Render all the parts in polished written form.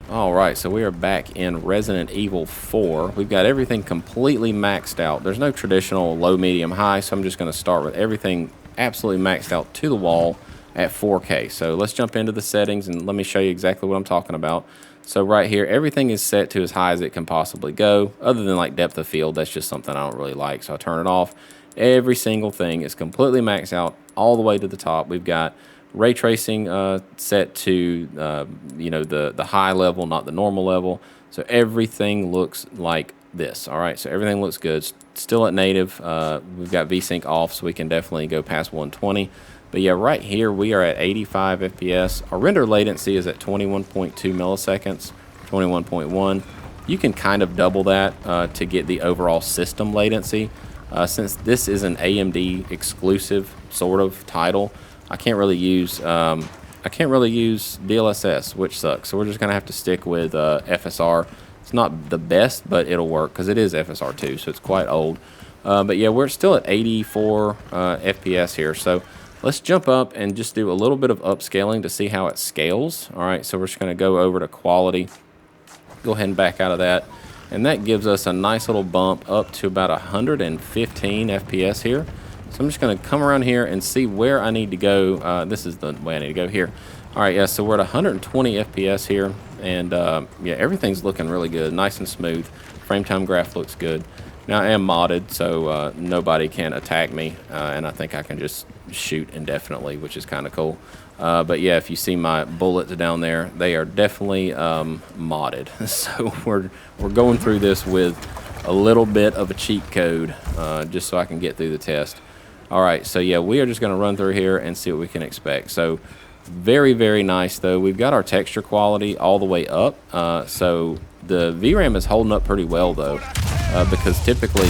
Alright, so we are back in Resident Evil 4. We've got everything completely maxed out. There's no traditional low, medium, high, so I'm just going to start with everything absolutely maxed out to the wall at 4K. So let's jump into the settings and let me show you exactly what I'm talking about. So right here, everything is set to as high as it can possibly go, other than like depth of field. That's just something I don't really like, so I turn it off. Every single thing is completely maxed out all the way to the top. We've got ray tracing set to the high level, not the normal level. So everything looks like this. All right, so everything looks good. Still at native. We've got VSync off, so we can definitely go past 120. But yeah, right here we are at 85 FPS. Our render latency is at 21.2 milliseconds, 21.1. You can kind of double that to get the overall system latency. Since this is an AMD exclusive sort of title, I can't really use DLSS, which sucks. So we're just gonna have to stick with FSR. It's not the best, but it'll work because it is FSR 2, so it's quite old. But yeah, we're still at 84 FPS here. So let's jump up and just do a little bit of upscaling to see how it scales. All right, so we're just gonna go over to quality. Go ahead and back out of that. And that gives us a nice little bump up to about 115 FPS here. So I'm just going to come around here and see where I need to go. This is the way I need to go here. All right, yeah, so we're at 120 FPS here. And, yeah, everything's looking really good, nice and smooth. Frame time graph looks good. Now, I am modded, so nobody can attack me. And I think I can just shoot indefinitely, which is kind of cool. But, yeah, if you see my bullets down there, they are definitely modded. So we're going through this with a little bit of a cheat code just so I can get through the test. All right, so yeah, we are just going to run through here and see what we can expect. So very, very nice, though. We've got our texture quality all the way up. So the VRAM is holding up pretty well, though, because typically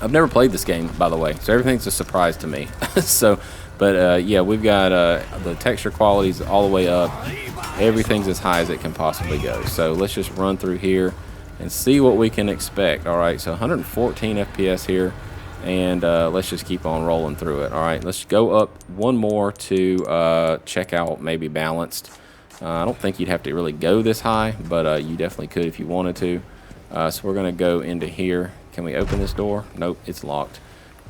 I've never played this game, by the way, so everything's a surprise to me. But yeah, we've got the texture qualities all the way up. Everything's as high as it can possibly go. So let's just run through here and see what we can expect. All right, so 114 FPS here, and let's just keep on rolling through it. All right, let's go up one more to check out maybe balanced. I don't think you'd have to really go this high, but you definitely could if you wanted to. So we're gonna go into here. Can we open this door? Nope, it's locked.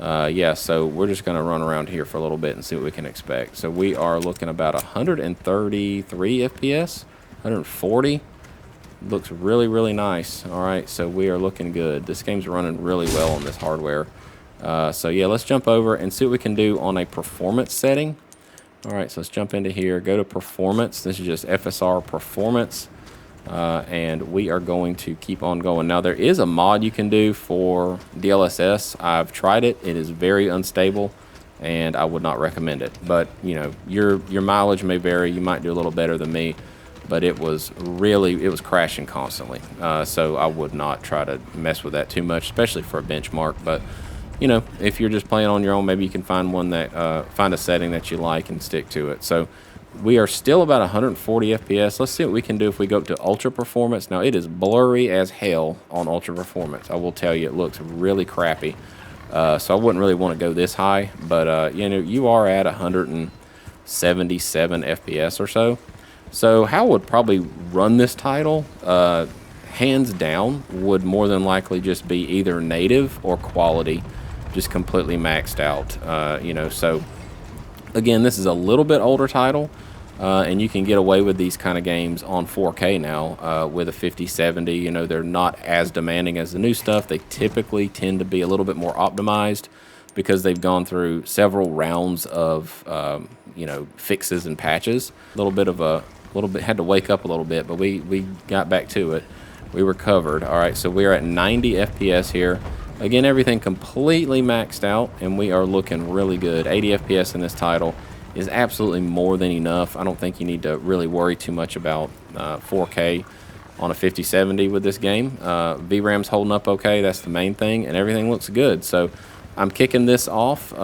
Yeah, so we're just gonna run around here for a little bit and see what we can expect. So we are looking about 133 FPS, 140. Looks really, really nice. All right, so we are looking good. This game's running really well on this hardware. So yeah, let's jump over and see what we can do on a performance setting. All right, so let's jump into here, go to performance. This is just FSR performance. And we are going to keep on going. Now, there is a mod you can do for DLSS. I've tried it. It is very unstable, and I would not recommend it. But, you know, your mileage may vary. You might do a little better than me. But it was crashing constantly. So I would not try to mess with that too much, especially for a benchmark. But, you know, if you're just playing on your own, maybe you can find one that find a setting that you like and stick to it. So we are still about 140 FPS. Let's see what we can do if we go up to Ultra Performance. Now, it is blurry as hell on Ultra Performance. I will tell you, it looks really crappy. So I wouldn't really want to go this high. But, you know, you are at 177 FPS or so. So how I would probably run this title, hands down, would more than likely just be either native or quality, just completely maxed out. You know, so again, this is a little bit older title, and you can get away with these kind of games on 4K now with a 5070. You know, they're not as demanding as the new stuff. They typically tend to be a little bit more optimized because they've gone through several rounds of you know, fixes and patches. Had to wake up a little bit, but we got back to it. We recovered. All right, so we're at 90 FPS here. Again, everything completely maxed out, and we are looking really good. 80 FPS in this title is absolutely more than enough. I don't think you need to really worry too much about 4K on a 5070 with this game. VRAM's holding up okay. That's the main thing, and everything looks good. So I'm kicking this off.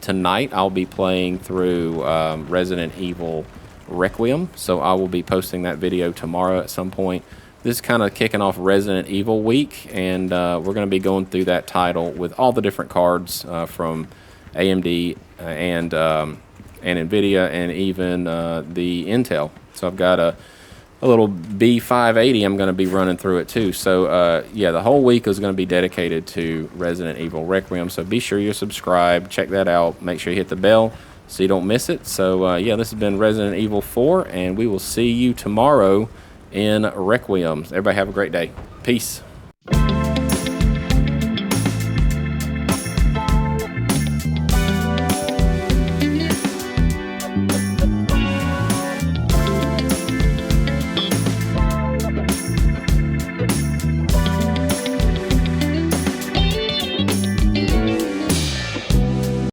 Tonight I'll be playing through Resident Evil Requiem, so I will be posting that video tomorrow at some point. This is kind of kicking off Resident Evil week, and we're going to be going through that title with all the different cards from AMD and and NVIDIA, and even the Intel. So I've got a little B580 I'm going to be running through it too. So yeah, the whole week is going to be dedicated to Resident Evil Requiem. So be sure you're subscribed. Check that out. Make sure you hit the bell so you don't miss it. So yeah, this has been Resident Evil 4, and we will see you tomorrow in Requiem. Everybody have a great day. Peace.